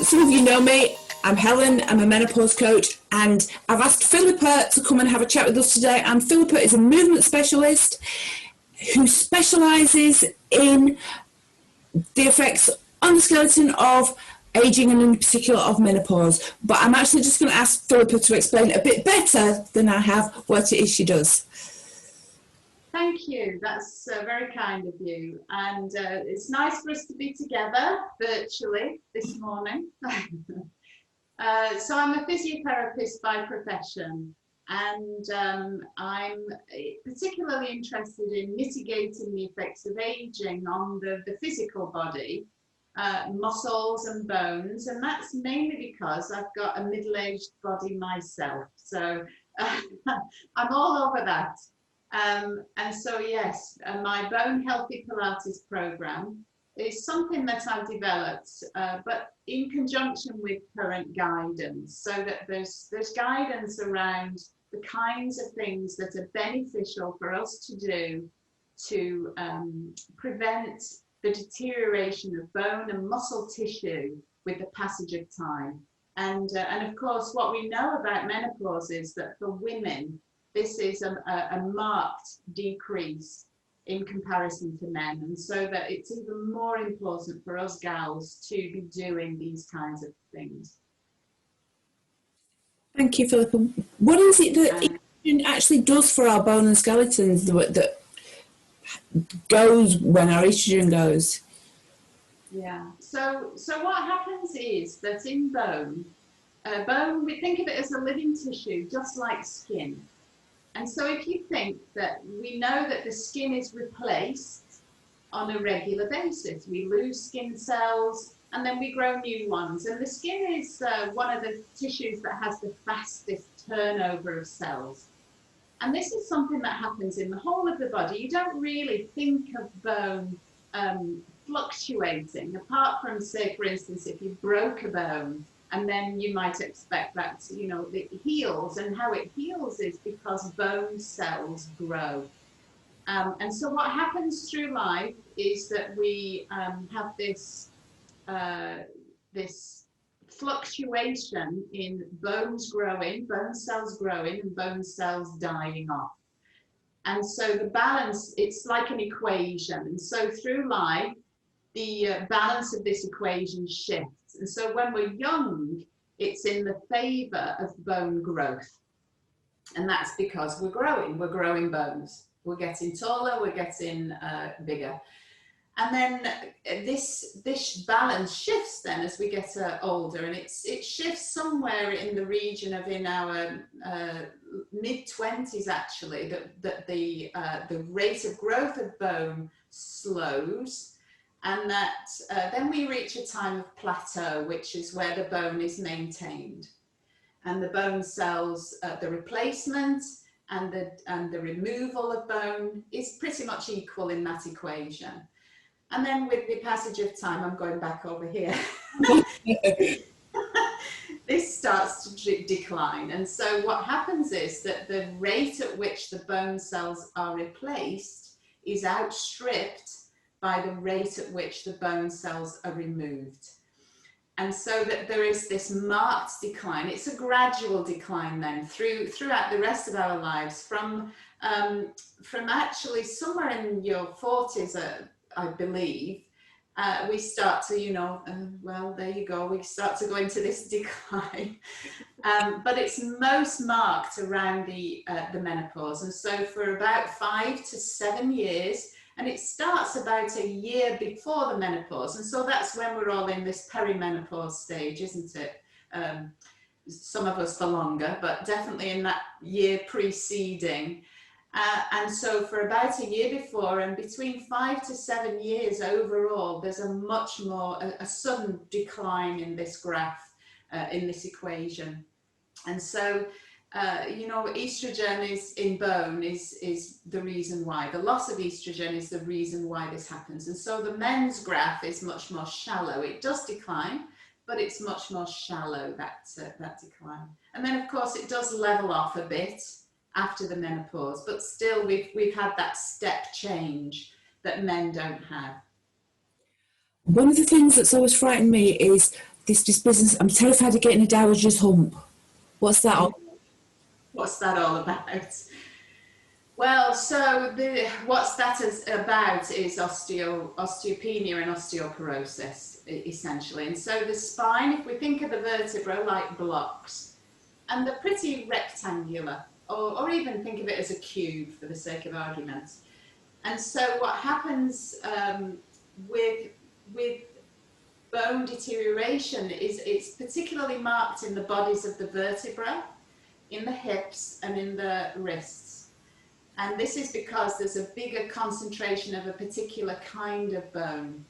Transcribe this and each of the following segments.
some of you know me. I'm Helen, I'm a menopause coach, and I've asked Phillipa to come and have a chat with us today. And Phillipa is a movement specialist who specialises in the effects on the skeleton of ageing and in particular of menopause. But I'm actually just going to ask Phillipa to explain a bit better than I have what it is she does. Thank you. That's very kind of you. And it's nice for us to be together virtually this morning. So I'm a physiotherapist by profession, and I'm particularly interested in mitigating the effects of aging on the physical body, muscles and bones, and that's mainly because I've got a middle-aged body myself. So I'm all over that. And so, yes, my Bone Healthy Pilates program is something that I've developed, but in conjunction with current guidance, so that there's guidance around the kinds of things that are beneficial for us to do to prevent the deterioration of bone and muscle tissue with the passage of time. And of course, what we know about menopause is that for women, this is a marked decrease in comparison to men, and so that it's even more important for us gals to be doing these kinds of things. Thank you, Phillipa. What is it that estrogen actually does for our bone and skeletons that goes when our estrogen goes? Yeah, so what happens is that in bone, we think of it as a living tissue, just like skin. And so if you think that we know that the skin is replaced on a regular basis, we lose skin cells and then we grow new ones. And the skin is one of the tissues that has the fastest turnover of cells. And this is something that happens in the whole of the body. You don't really think of bone fluctuating, apart from, say, for instance, if you broke a bone, and then you might expect that, you know, it heals, and how it heals is because bone cells grow. And so what happens through life is that we have this fluctuation in bones growing, bone cells growing, and bone cells dying off. And so the balance, it's like an equation. And so through life, the balance of this equation shifts. And so when we're young, it's in the favor of bone growth. And that's because we're growing bones. We're getting taller, we're getting bigger. And then this balance shifts then as we get older, and it shifts somewhere in the region of in our mid-20s actually, that the rate of growth of bone slows. And that then we reach a time of plateau, which is where the bone is maintained. And the bone cells, the replacement and the removal of bone is pretty much equal in that equation. And then with the passage of time, I'm going back over here, this starts to decline. And so what happens is that the rate at which the bone cells are replaced is outstripped by the rate at which the bone cells are removed. And so that there is this marked decline. It's a gradual decline then throughout the rest of our lives, from actually somewhere in your 40s, I believe, we start to, you know, well, there you go, we start to go into this decline. But it's most marked around the menopause. And so for about 5 to 7 years, and it starts about a year before the menopause. And so that's when we're all in this perimenopause stage, isn't it? Some of us for longer, but definitely in that year preceding. And so for about a year before, and between 5 to 7 years overall, there's a much more, a sudden decline in this graph, in this equation. And so, you know, estrogen is in bone is the reason why. The loss of estrogen is the reason why this happens. And so the men's graph is much more shallow. It does decline, but it's much more shallow, that decline. And then, of course, it does level off a bit after the menopause, but still we've had that step change that men don't have. One of the things that's always frightened me is this business. I'm terrified of getting a dowager's hump. What's that all? What's that all about? Well, so what's that is about is osteopenia and osteoporosis, essentially. And so the spine, if we think of the vertebra like blocks, and they're pretty rectangular, or even think of it as a cube for the sake of argument. And so what happens with bone deterioration is it's particularly marked in the bodies of the vertebra, in the hips and in the wrists. And this is because there's a bigger concentration of a particular kind of bone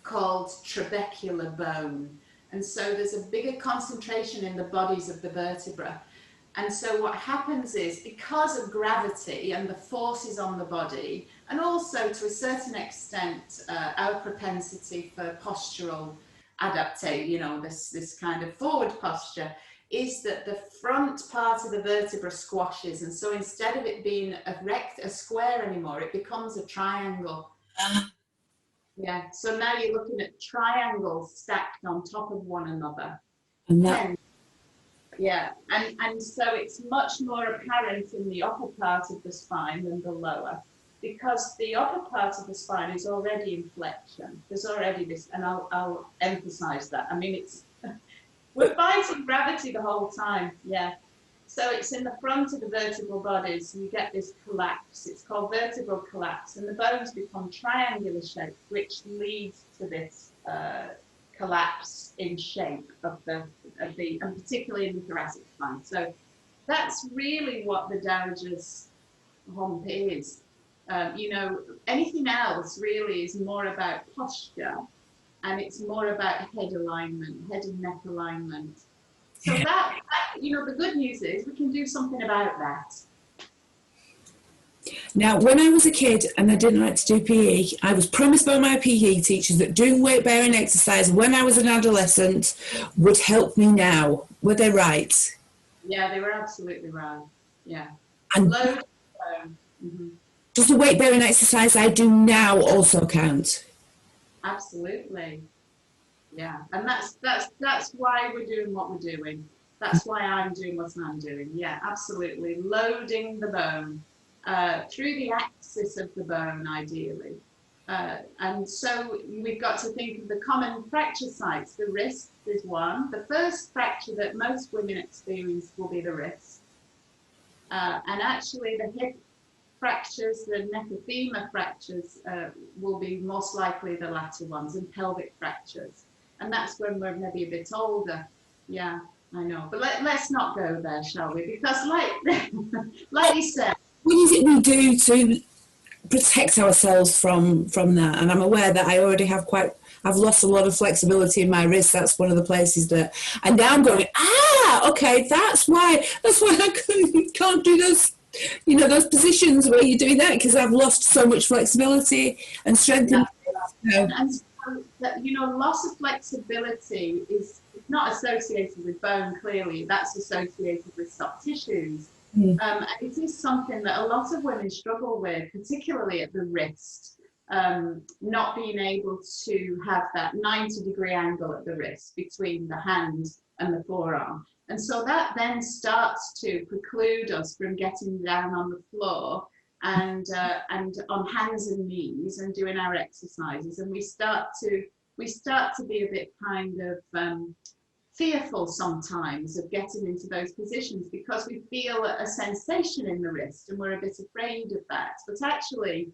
called trabecular bone. And so there's a bigger concentration in the bodies of the vertebra. And so what happens is, because of gravity and the forces on the body, and also to a certain extent our propensity for postural adaptation, this kind of forward posture, is that the front part of the vertebra squashes, and so instead of it being a square anymore, it becomes a triangle. Yeah, so now you're looking at triangles stacked on top of one another. Yeah, and so it's much more apparent in the upper part of the spine than the lower, because the upper part of the spine is already in flexion. There's already this, and I'll emphasize that. I mean, we're fighting gravity the whole time, yeah. So it's in the front of the vertebral bodies, you get this collapse. It's called vertebral collapse, and the bones become triangular shaped, which leads to this collapse in shape of the, and particularly in the thoracic spine. So that's really what the dowager's hump is. Anything else really is more about posture, and it's more about head alignment, head and neck alignment. So that the good news is we can do something about that. Now, when I was a kid and I didn't like to do PE, I was promised by my PE teachers that doing weight-bearing exercise when I was an adolescent would help me now. Were they right? Yeah, they were absolutely right. Yeah. And does the weight-bearing exercise I do now also count? Absolutely. Yeah, and that's why we're doing what we're doing. That's why I'm doing what I'm doing. Yeah, absolutely. Loading the bone through the axis of the bone, ideally. And so we've got to think of the common fracture sites. The wrist is one. The first fracture that most women experience will be the wrist. And actually the hip fractures, the neck and femur fractures will be most likely the latter ones, and pelvic fractures. And that's when we're maybe a bit older. Yeah, I know. But let's not go there, shall we? Because like you said, what is it we do to protect ourselves from that? And I'm aware that I already I've lost a lot of flexibility in my wrist. That's one of the places that, and now I'm going, okay, that's why I can't do those, those positions where you're doing that, because I've lost so much flexibility and strength. And so, loss of flexibility is not associated with bone, clearly. That's associated with soft tissues. And it is something that a lot of women struggle with, particularly at the wrist, not being able to have that 90-degree angle at the wrist between the hand and the forearm. And so that then starts to preclude us from getting down on the floor and on hands and knees and doing our exercises. And we start to be a bit kind of fearful sometimes of getting into those positions, because we feel a sensation in the wrist and we're a bit afraid of that. But actually,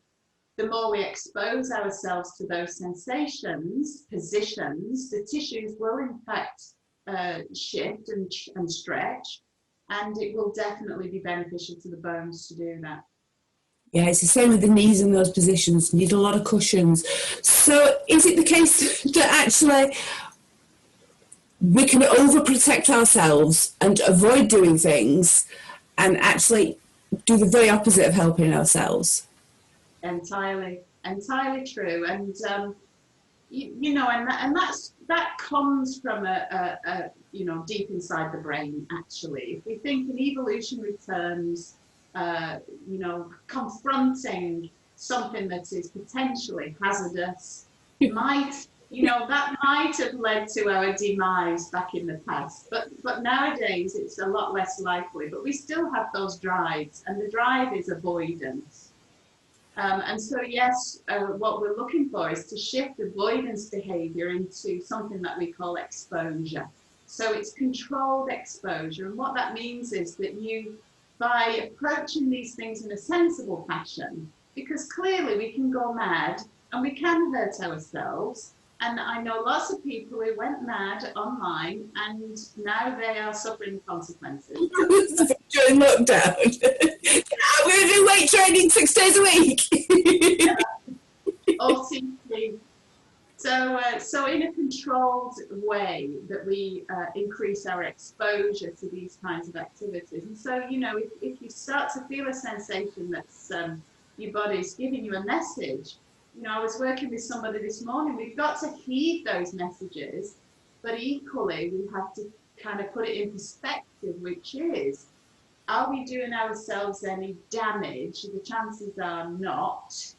the more we expose ourselves to those positions, the tissues will in fact shift and stretch, and it will definitely be beneficial to the bones to do that. Yeah, it's the same with the knees in those positions. You need a lot of cushions. So is it the case that actually we can overprotect ourselves and avoid doing things and actually do the very opposite of helping ourselves? Entirely true. And that comes from a deep inside the brain, actually. If we think in evolutionary terms, confronting something that is potentially hazardous might You know, that might have led to our demise back in the past, but nowadays it's a lot less likely. But we still have those drives, and the drive is avoidance. And so, yes, what we're looking for is to shift avoidance behavior into something that we call exposure. So it's controlled exposure. And what that means is that you, by approaching these things in a sensible fashion, because clearly we can go mad and we can hurt ourselves. And I know lots of people who went mad online and now they are suffering the consequences. During lockdown. I'm going to do weight training 6 days a week. OTT. So in a controlled way that we increase our exposure to these kinds of activities. And so, you know, if you start to feel a sensation that's your body's giving you a message, you know, I was working with somebody this morning, we've got to heed those messages, but equally we have to kind of put it in perspective, which is, are we doing ourselves any damage? The chances are not.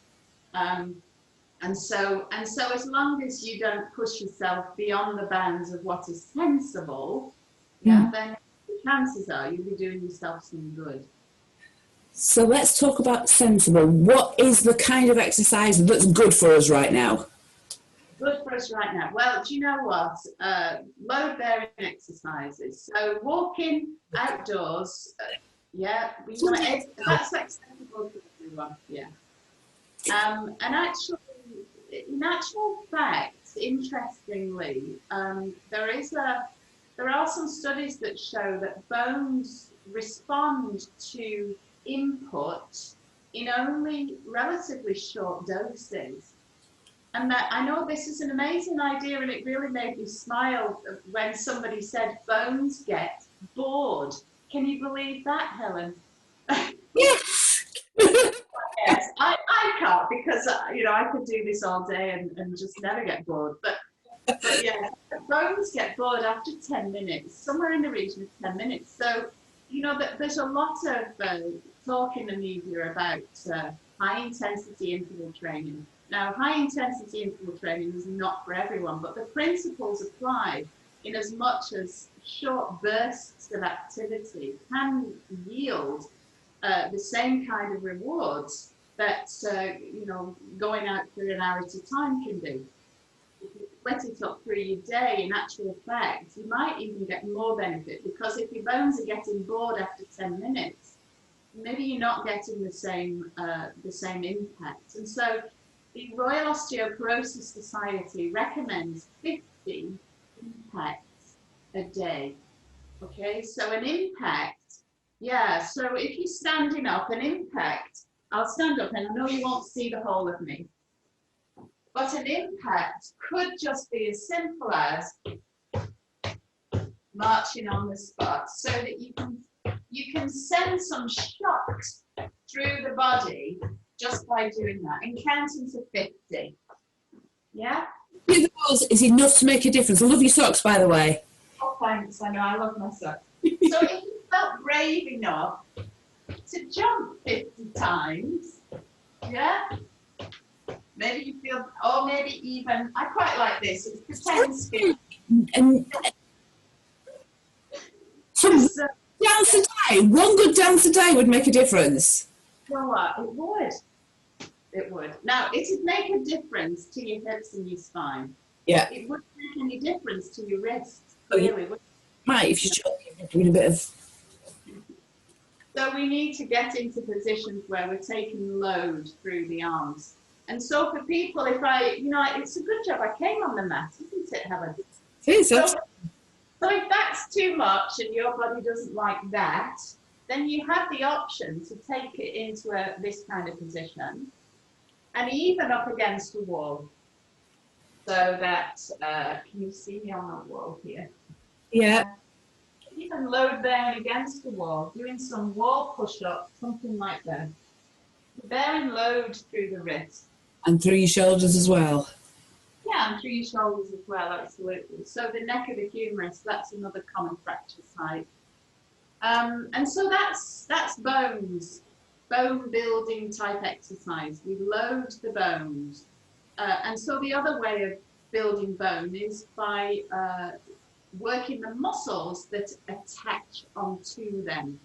And so as long as you don't push yourself beyond the bounds of what is sensible, then the chances are you'll be doing yourself some good. So let's talk about sensible. What is the kind of exercise that's good for us right now? Good for us right now. Well, do you know what? Load-bearing exercises. So walking outdoors, that's accessible to everyone. Yeah. And actually, in actual fact, interestingly, there are some studies that show that bones respond to input in only relatively short doses. And that, I know this is an amazing idea, and it really made me smile when somebody said bones get bored. Can you believe that, Helen? Yes. Yes, I can't, because you know, I could do this all day and just never get bored. But yeah, bones get bored after 10 minutes, somewhere in the region of 10 minutes. So, you know, there's a lot of talk in the media about high intensity interval training. Now, high intensity interval training is not for everyone, but the principles apply in as much as short bursts of activity can yield the same kind of rewards that you know, going out for an hour at a time can do. If you split it up through your day, in actual fact, you might even get more benefit, because if your bones are getting bored after 10 minutes, maybe you're not getting the same impact. And so the Royal Osteoporosis Society recommends 50 impacts a day. Okay, so an impact, so if you're standing up, an impact, I'll stand up and I know you won't see the whole of me, but an impact could just be as simple as marching on the spot, so that you can send some shocks through the body just by doing that and counting to 50. Yeah? The balls is enough to make a difference. I love your socks, by the way. Oh, thanks. I know, I love my socks. So if you felt brave enough to jump 50 times, yeah? Maybe you feel, or maybe even, I quite like this, it's pretend spin. And some dance a day, one good dance a day would make a difference. You know what? It would. It would. Now, it'd make a difference to your hips and your spine. Yeah. It wouldn't make any difference to your wrists, Yeah. really. Might, if you're doing a bit of... So we need to get into positions where we're taking load through the arms. And so for people, if it's a good job I came on the mat, isn't it, Helen? It is, so if that's too much and your body doesn't like that, then you have the option to take it into this kind of position, and even up against the wall. So that, can you see me on the wall here? Yeah. Even load bearing against the wall, doing some wall push-ups, something like that. Bearing load through the wrist. And through your shoulders as well. Yeah, and through your shoulders as well, absolutely. So the neck of the humerus, that's another common fracture site. And so that's bones, bone building type exercise. We load the bones. And so the other way building bone is by working the muscles that attach onto them.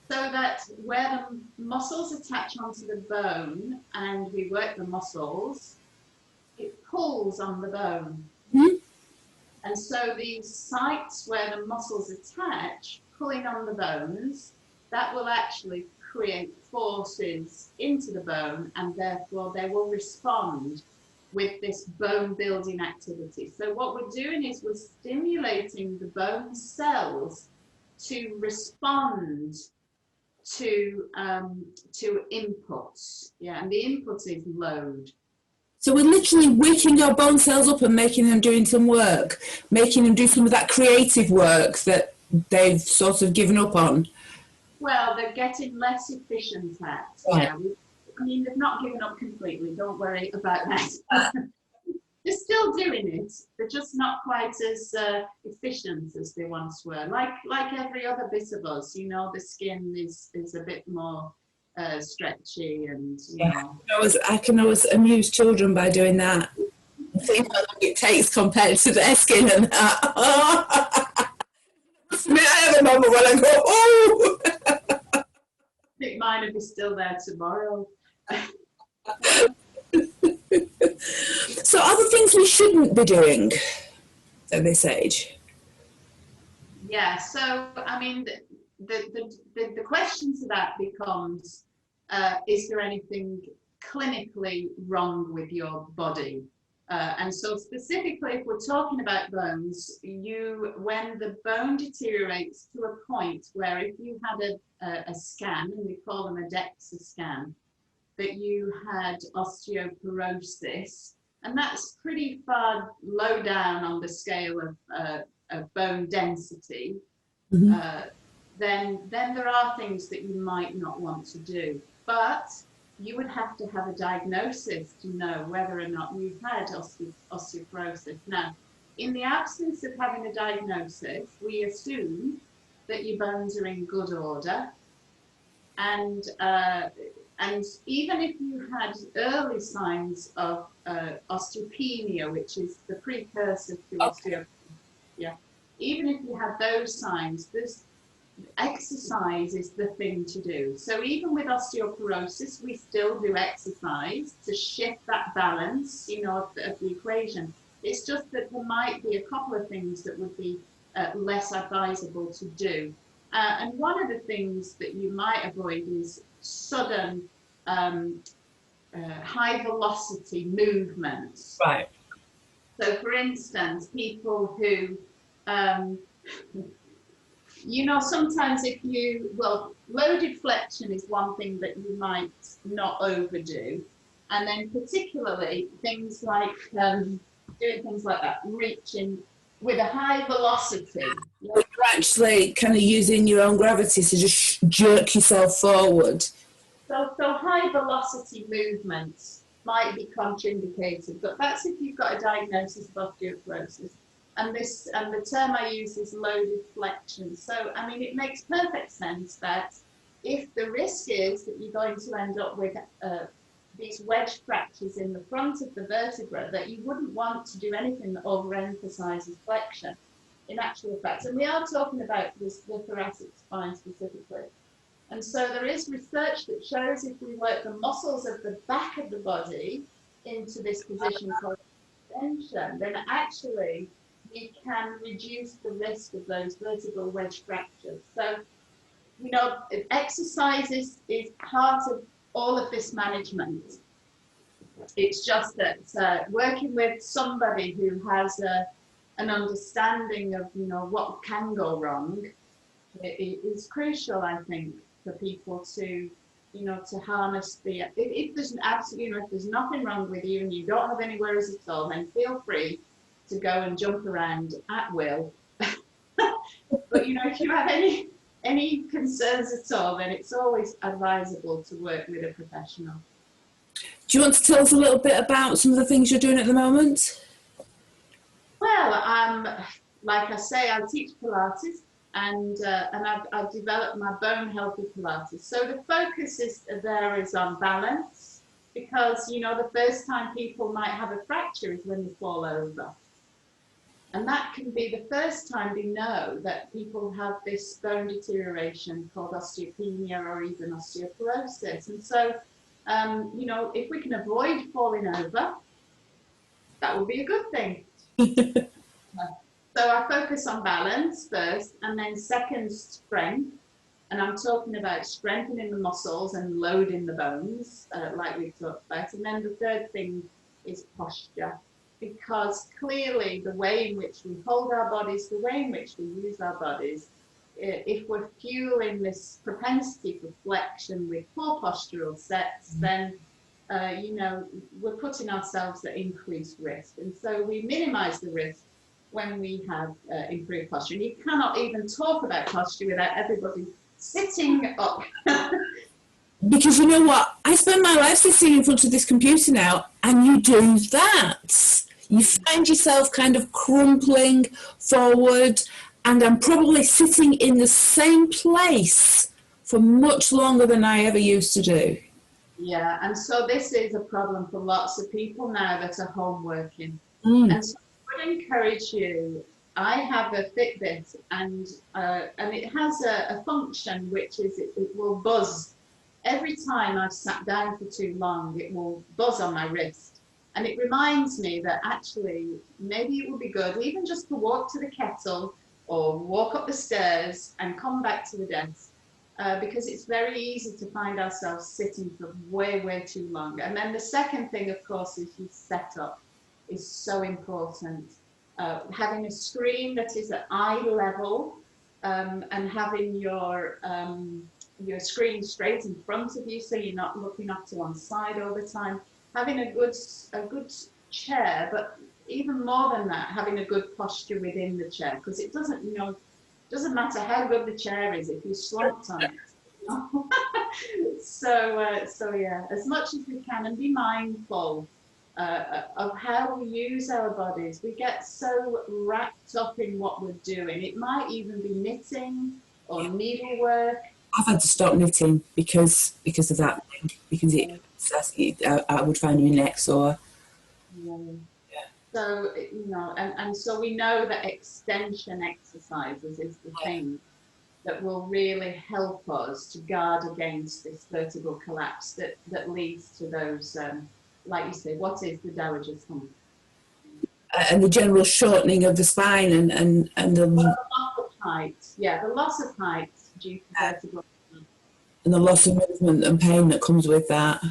So that where the muscles attach onto the bone and we work the muscles, it pulls on the bone. Mm-hmm. And so these sites where the muscles attach, pulling on the bones, that will actually create forces into the bone, and therefore they will respond with this bone building activity. So what we're doing is we're stimulating the bone cells to respond to inputs. Yeah, and the input is load. So we're literally waking our bone cells up and making them doing some work, making them do some of that creative work that they've sort of given up on. Well, they're getting less efficient at. Right. Yeah, I mean, they've not given up completely. Don't worry about that. They're still doing it. They're just not quite as efficient as they once were. Like every other bit of us, you know, the skin is a bit more stretchy, and you know. I can always amuse children by doing that. See how long it takes compared to their skin and that. I have a moment when I go, oh! I think mine will be still there tomorrow. So are there things we shouldn't be doing at this age? Yeah, so I mean, the question to that becomes, is there anything clinically wrong with your body? And so specifically, if we're talking about bones, when the bone deteriorates to a point where if you had a scan, and we call them a DEXA scan, that you had osteoporosis, and that's pretty far low down on the scale of bone density, Mm-hmm. then there are things that you might not want to do. But you would have to have a diagnosis to know whether or not you've had osteoporosis. Now, in the absence of having a diagnosis, we assume that your bones are in good order. And even if you had early signs of osteopenia, which is the precursor to osteoporosis, yeah, even if you had those signs, exercise is the thing to do. So even with osteoporosis, we still do exercise to shift that balance, you know, of the equation. It's just that there might be a couple of things that would be less advisable to do. And one of the things that you might avoid is sudden high velocity movements. Right. So for instance, people who you know, sometimes loaded flexion is one thing that you might not overdo. And then particularly things like doing things like that, reaching with a high velocity. You're actually kind of using your own gravity to just jerk yourself forward. So high velocity movements might be contraindicated, but that's if you've got a diagnosis of osteoporosis. And the term I use is loaded flexion. So, I mean, it makes perfect sense that if the risk is that you're going to end up with these wedge fractures in the front of the vertebra, that you wouldn't want to do anything that overemphasizes flexion, in actual fact. And we are talking about the thoracic spine specifically. And so there is research that shows if we work the muscles of the back of the body into this position called extension, then actually we can reduce the risk of those vertebral wedge fractures. So, you know, exercise is part of all of this management. It's just that working with somebody who has an understanding of, you know, what can go wrong, it is crucial, I think, for people to, you know, to harness the, if there's absolutely, you know, if there's nothing wrong with you and you don't have any worries at all, then feel free to go and jump around at will. But, you know, if you have any concerns at all, then it's always advisable to work with a professional. Do you want to tell us a little bit about some of the things you're doing at the moment? Well, like I say, I teach Pilates, and I've developed my bone healthy Pilates. So the focus is on balance, because, the first time people might have a fracture is when they fall over. And that can be the first time they know that people have this bone deterioration called osteopenia or even osteoporosis. And so, if we can avoid falling over, that would be a good thing. So I focus on balance first, and then second, strength. And I'm talking about strengthening the muscles and loading the bones, like we've talked about. And then the third thing is posture, because clearly the way in which we hold our bodies, the way in which we use our bodies, if we're fueling this propensity for flexion with poor postural sets, then we're putting ourselves at increased risk. And so we minimize the risk when we have improved posture. And you cannot even talk about posture without everybody sitting up. Because you know what? I spend my life sitting in front of this computer now, and you do that. You find yourself kind of crumpling forward, and I'm probably sitting in the same place for much longer than I ever used to do. Yeah, and so this is a problem for lots of people now that are home working. And so I would encourage you, I have a Fitbit, and it has a function which is it will buzz. Every time I've sat down for too long, it will buzz on my wrist. And it reminds me that actually maybe it would be good even just to walk to the kettle or walk up the stairs and come back to the desk. Because it's very easy to find ourselves sitting for way, way too long. And then the second thing, of course, is your setup is so important. Having a screen that is at eye level, and having your screen straight in front of you so you're not looking off to one side all the time. Having a good chair, but even more than that, having a good posture within the chair, because it doesn't matter how good the chair is if you slumped on it. So yeah, as much as we can, and be mindful of how we use our bodies. We get so wrapped up in what we're doing. It might even be knitting or needlework. I've had to stop knitting because of that thing, because I would find my neck sore. Yeah. So, and so we know that extension exercises is the thing that will really help us to guard against this vertebral collapse that leads to those, like you say, what is the dowager's hump? And the general shortening of the spine and the loss of height. Yeah, the loss of height due to vertebral collapse. And the loss of movement and pain that comes with that.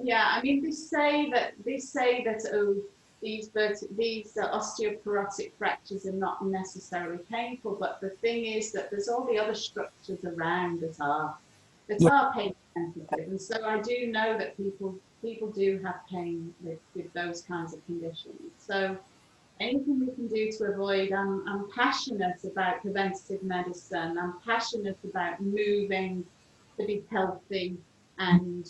Yeah. I mean, they say that these osteoporotic fractures are not necessarily painful, but the thing is that there's all the other structures around that are pain sensitive, and so I do know that people do have pain with those kinds of conditions. So anything we can do to avoid, I'm passionate about preventative medicine. I'm passionate about moving to be healthy and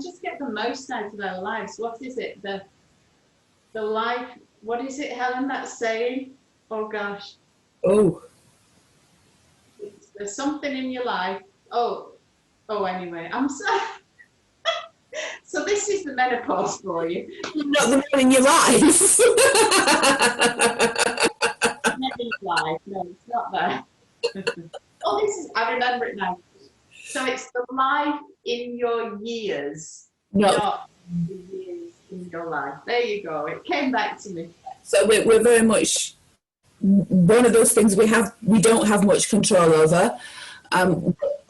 just get the most out of our lives. What is it? The life, what is it, Helen, that's saying? Oh, gosh. Oh. There's something in your life. Oh, anyway, I'm sorry. So this is the menopause for you. Not the one in your eyes. Never your life. No, it's not there. I remember it now. So it's the life in your years, not the years in your life. There you go. It came back to me. So we're very much one of those things we don't have much control over.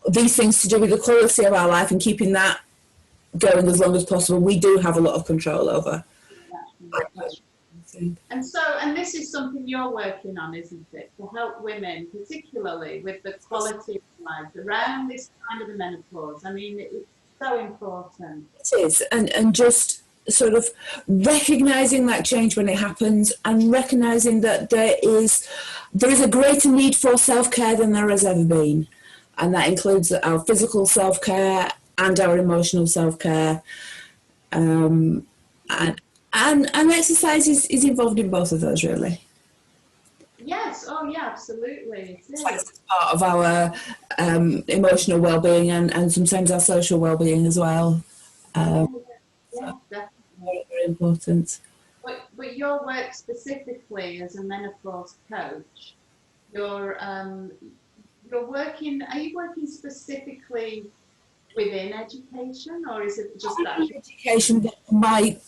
These things to do with the quality of our life and keeping that going as long as possible, we do have a lot of control over. And this is something you're working on, isn't it? To help women, particularly with the quality of life around this kind of a menopause. I mean, it's so important. It is, and just sort of recognising that change when it happens, and recognising that there is a greater need for self-care than there has ever been, and that includes our physical self-care and our emotional self-care, and exercise is involved in both of those, really. Yes, oh yeah, absolutely. It's part of our emotional well-being and sometimes our social well-being as well. Yeah, definitely. Very, very important. But your work specifically as a menopause coach, you're you're working. Are you working specifically within education, or is it just that? Education, but my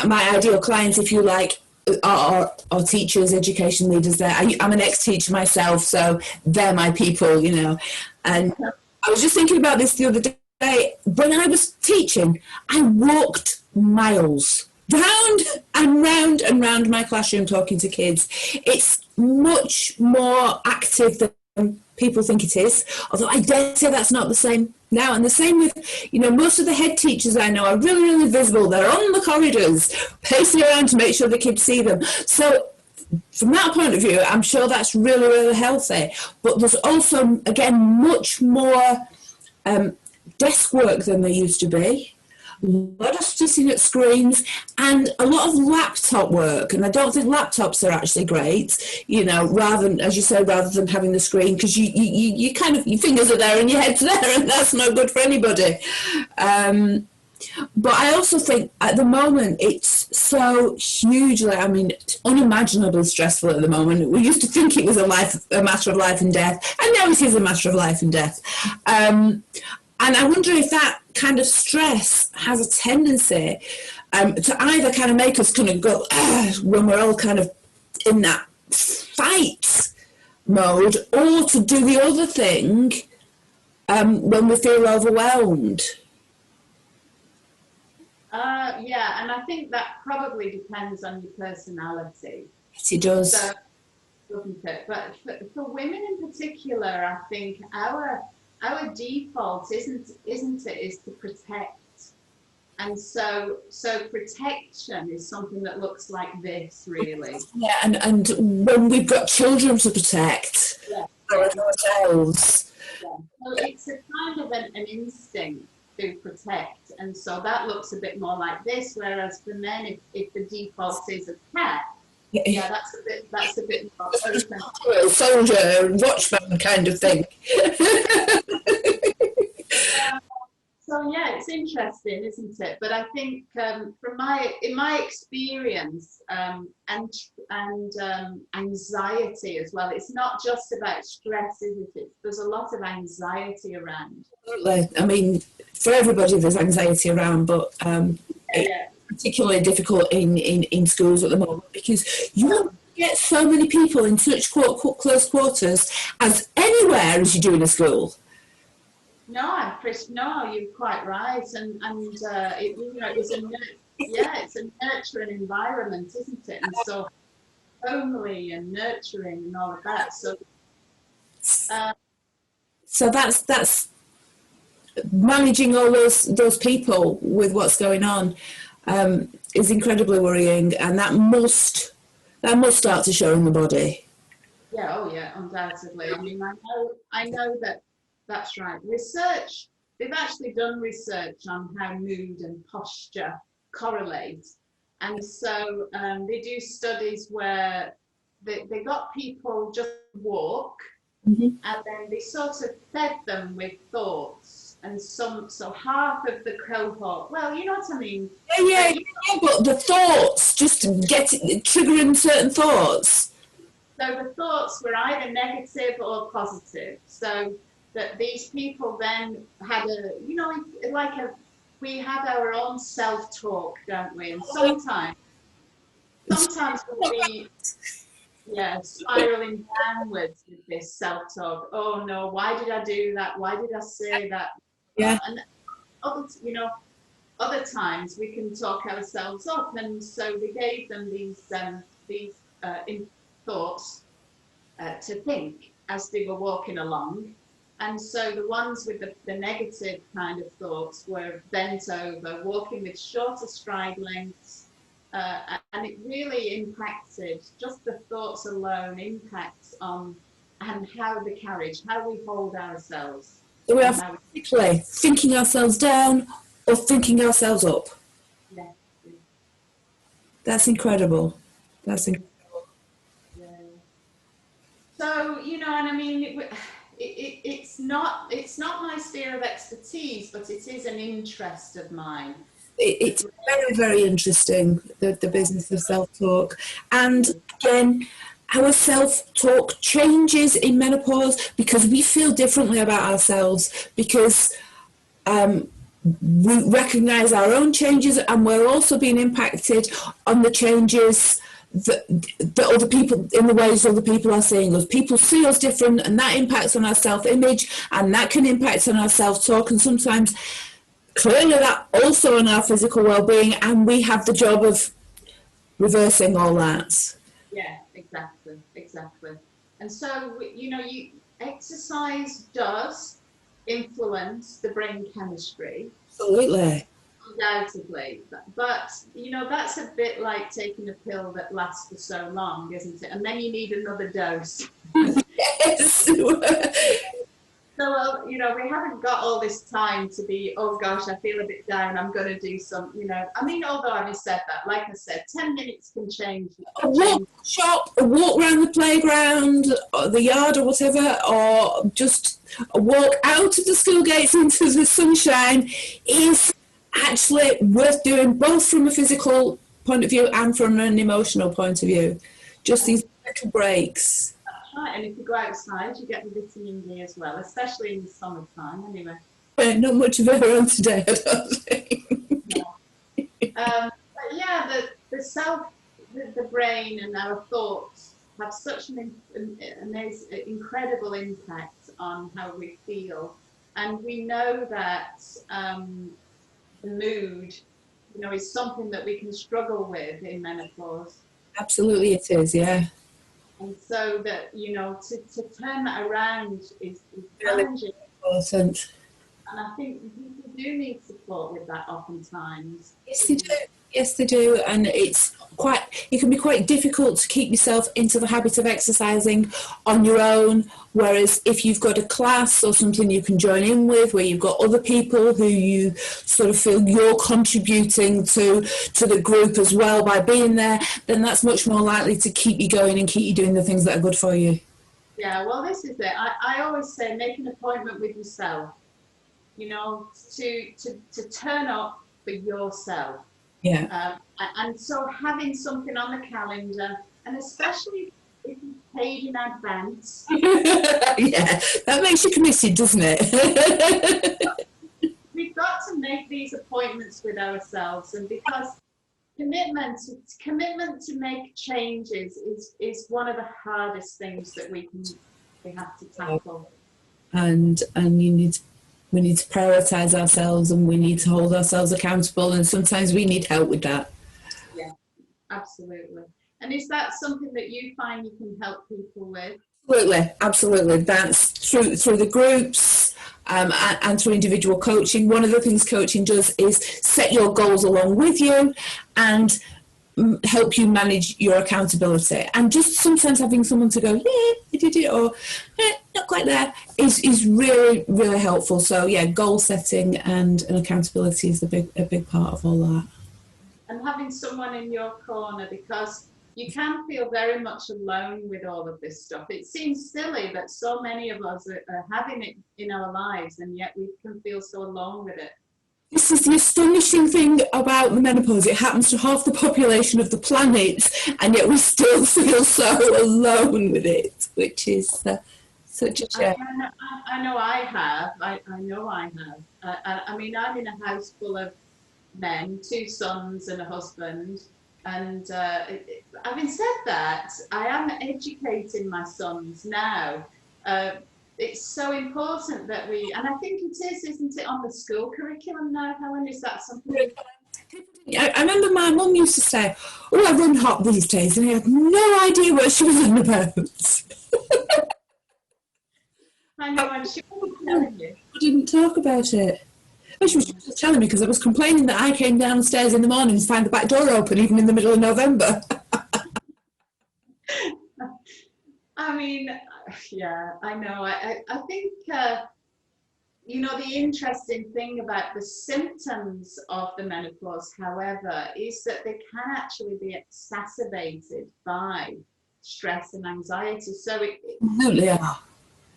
ideal clients, if you like, are teachers, education leaders. There, I'm an ex-teacher myself, so they're my people, you know. And I was just thinking about this the other day. When I was teaching, I walked miles round and round my classroom talking to kids. It's much more active than people think it is, although I dare say that's not the same now. And the same with, you know, most of the head teachers I know are really, really visible. They're on the corridors, pacing around to make sure the kids see them. So from that point of view, I'm sure that's really, really healthy. But there's also, again, much more desk work than there used to be. A lot of sitting at screens and a lot of laptop work, and I don't think laptops are actually great, you know, rather than, as you say, rather than having the screen, because you kind of, your fingers are there and your head's there, and that's no good for anybody. But I also think at the moment it's so hugely, I mean, unimaginably stressful at the moment. We used to think it was a matter of life and death, and now it is a matter of life and death. And I wonder if that kind of stress has a tendency to either kind of make us kind of go, when we're all kind of in that fight mode, or to do the other thing when we feel overwhelmed. Yeah, and I think that probably depends on your personality. Yes, it does. So, doesn't it? But for women in particular, I think our default isn't it, is to protect. And so protection is something that looks like this, really. Yeah, and when we've got children to protect, Yeah. ourselves. Yeah. So it's a kind of an instinct to protect, and so that looks a bit more like this. Whereas for men, if the default is attack, yeah, that's a bit more open. Soldier, watchman kind of thing. So yeah, it's interesting, isn't it? But I think in my experience, and anxiety as well. It's not just about stress, is it? There's a lot of anxiety around. Absolutely. I mean, for everybody, there's anxiety around, but it's particularly difficult in schools at the moment because you don't get so many people in such close quarters as anywhere as you do in a school. No, Chris, no, you're quite right, and it, you know, it's a nurturing environment, isn't it? And so homely and nurturing and all of that. So that's managing all those people with what's going on is incredibly worrying, and that must start to show in the body. Yeah, oh yeah, undoubtedly. I mean, I know that. That's right. Research, they've actually done research on how mood and posture correlate. And so they do studies where they got people just walk, and then they sort of fed them with thoughts. And so half of the cohort, well, you know what I mean? Yeah, but the thoughts, just triggering certain thoughts. So the thoughts were either negative or positive. So that these people then had we have our own self-talk, don't we? And sometimes we'll be spiraling downwards with this self-talk. Oh no, why did I do that? Why did I say that? Yeah. And other times we can talk ourselves up. And so we gave them these thoughts to think as they were walking along. And so the ones with the negative kind of thoughts were bent over, walking with shorter stride lengths, and it really impacted, just the thoughts alone impacts on and how we hold ourselves. So we are physically thinking ourselves down or thinking ourselves up. Yeah. That's incredible. That's incredible. Yeah. So, you know, and I mean, it's not my sphere of expertise, but it is an interest of mine. It's very, very interesting, the business of self-talk. And again, our self-talk changes in menopause because we feel differently about ourselves, because we recognise our own changes, and we're also being impacted on the changes that other people, in the ways other people are seeing us. People see us different, and that impacts on our self-image, and that can impact on our self-talk, and sometimes clearly that also on our physical well-being, and we have the job of reversing all that. Yeah, exactly. And so, exercise does influence the brain chemistry. Absolutely. Undoubtedly, but that's a bit like taking a pill that lasts for so long, isn't it? And then you need another dose. Yes. So, we haven't got all this time to be, oh gosh, I feel a bit down, I'm going to do some, I mean, although having said that, like I said, 10 minutes can change. A walk shop, a walk around the playground, or the yard, or whatever, or just a walk out of the school gates into the sunshine is actually worth doing, both from a physical point of view and from an emotional point of view. Just these little breaks. Right, and if you go outside, you get the vitamin D as well, especially in the summertime, anyway. Not much of it around today, I don't think. But yeah, the brain and our thoughts have such an incredible impact on how we feel, and we know that the mood, is something that we can struggle with in menopause. Absolutely, it is, yeah. And so that, to turn that around is challenging. Important. And I think people do need support with that oftentimes. Yes, they do. Yes, they do. And it can be quite difficult to keep yourself into the habit of exercising on your own. Whereas if you've got a class or something you can join in with, where you've got other people who you sort of feel you're contributing to the group as well by being there, then that's much more likely to keep you going and keep you doing the things that are good for you. Yeah, well, this is it. I always say make an appointment with yourself, to turn up for yourself. Yeah. And so having something on the calendar, and especially if you paid in advance. Yeah, that makes you committed, doesn't it? We've got to make these appointments with ourselves, and because commitment to make changes is one of the hardest things that we have to tackle. And we need to prioritize ourselves, and we need to hold ourselves accountable, and sometimes we need help with that. Yeah, absolutely. And is that something that you find you can help people with? Absolutely. That's through the groups, and through individual coaching. One of the things coaching does is set your goals along with you and help you manage your accountability. And just sometimes having someone to go, yeah, you did it, or not quite there, is really, really helpful. So yeah, goal setting and accountability is a big part of all that. And having someone in your corner, because you can feel very much alone with all of this stuff. It seems silly that so many of us are having it in our lives, and yet we can feel so alone with it. This is the astonishing thing about the menopause. It happens to half the population of the planet, and yet we still feel so alone with it, which is such a shame. I know I have. I know I have. I mean, I'm in a house full of men, 2 sons and a husband. And having said that, I am educating my sons now. It's so important that and I think it is, isn't it, on the school curriculum now, Helen? Is that something? I remember my mum used to say, oh, I run hot these days, and I had no idea what she was on about. I know, and she was telling you. I didn't talk about it. Well, she was just telling me because I was complaining that I came downstairs in the morning to find the back door open, even in the middle of November. I mean, yeah, I know. I think, the interesting thing about the symptoms of the menopause, however, is that they can actually be exacerbated by stress and anxiety. So Absolutely are.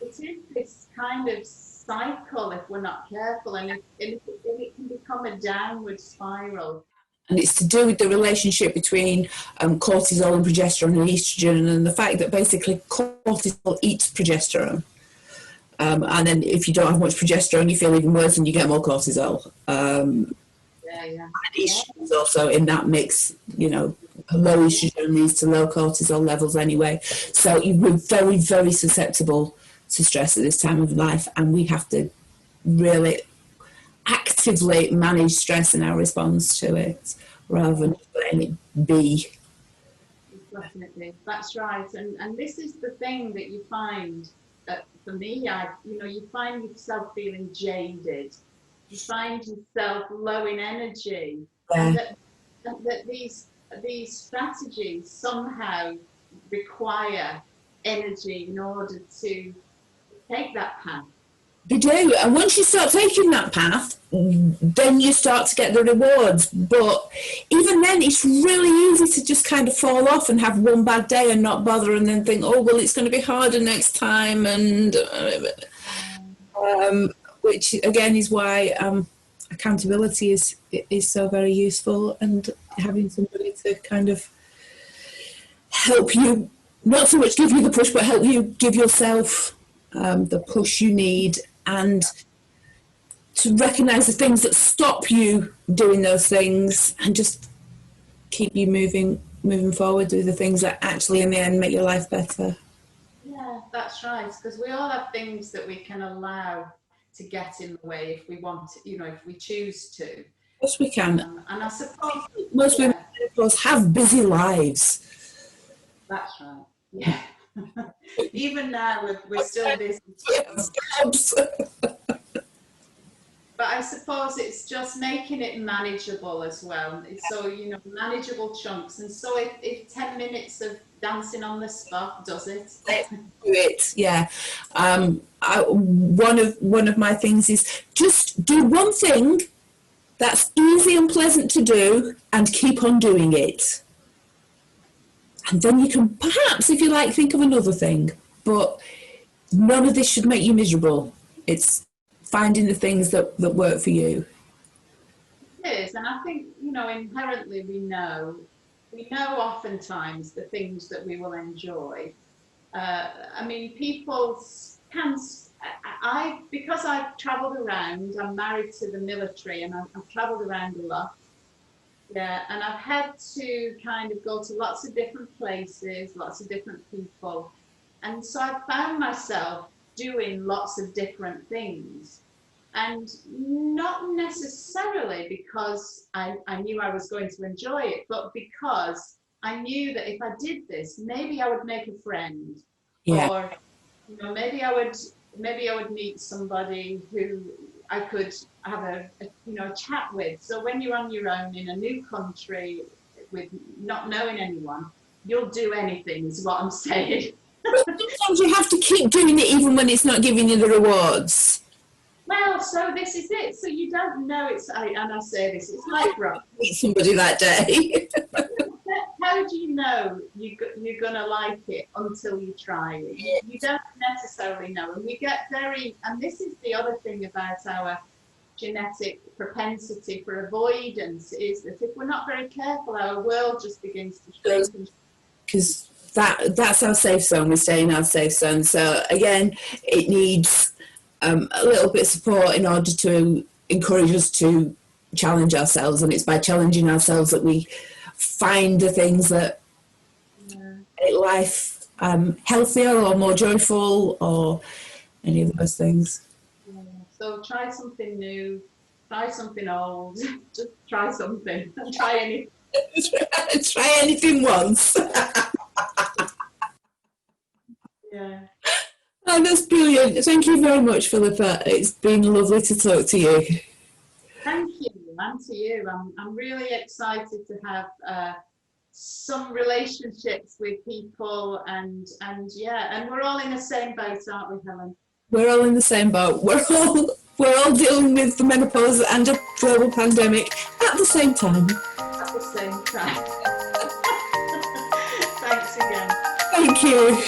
it is this kind of cycle if we're not careful, and if it can become a downward spiral. And it's to do with the relationship between cortisol and progesterone and estrogen, and the fact that basically cortisol eats progesterone. And then if you don't have much progesterone, you feel even worse and you get more cortisol. And estrogen is also in that mix, you know, low estrogen leads to low cortisol levels anyway. So we're very, very susceptible to stress at this time of life, and we have to really actively manage stress in our response to it rather than letting it be. Definitely, that's right. And this is the thing that you find, for me, you find yourself feeling jaded, you find yourself low in energy, and that these strategies somehow require energy in order to take that path. They do, and once you start taking that path, then you start to get the rewards. But even then, it's really easy to just kind of fall off and have one bad day and not bother, and then think, oh well, it's going to be harder next time, and which again is why accountability is so very useful, and having somebody to kind of help you, not so much give you the push, but help you give yourself the push you need, and to recognise the things that stop you doing those things and just keep you moving forward with the things that actually in the end make your life better. Yeah, that's right, because we all have things that we can allow to get in the way if we want to, if we choose to. Yes, we can. And I suppose most women, of course, have busy lives. That's right. Yeah. Even now, we're still busy. Yes. But I suppose it's just making it manageable as well. So, manageable chunks. And so if 10 minutes of dancing on the spot does it. Do it, yeah. One of my things is just do one thing that's easy and pleasant to do and keep on doing it. And then you can perhaps, if you like, think of another thing. But none of this should make you miserable. It's finding the things that work for you. It is, and I think, inherently we know oftentimes the things that we will enjoy. People can, because I've travelled around, I'm married to the military, and I've travelled around a lot. Yeah, and I've had to kind of go to lots of different places, lots of different people. And so I've found myself doing lots of different things. And not necessarily because I knew I was going to enjoy it, but because I knew that if I did this, maybe I would make a friend. Yeah. Or, maybe I would meet somebody who I could have a chat with. So when you're on your own in a new country with not knowing anyone, you'll do anything, is what I'm saying. Sometimes you have to keep doing it even when it's not giving you the rewards. Well, so this is it. So you don't know it's like rock. Meet somebody that day. How do you know you're going to like it until you try it? You don't necessarily know. And we get and this is the other thing about our genetic propensity for avoidance, is that if we're not very careful, our world just begins to shrink. Because that's our safe zone. We stay in our safe zone. So again, it needs a little bit of support in order to encourage us to challenge ourselves. And it's by challenging ourselves that we find the things that make life healthier or more joyful, or any of those things. Yeah. So try something new, try something old, just try something. Try anything. Try anything once. Yeah. Oh, that's brilliant. Thank you very much, Philippa. It's been lovely to talk to you. Thank you, and to you. I'm really excited to have some relationships with people, and we're all in the same boat, aren't we, Helen? We're all in the same boat. We're all dealing with the menopause and a global pandemic at the same time. At the same time. Thanks again. Thank you.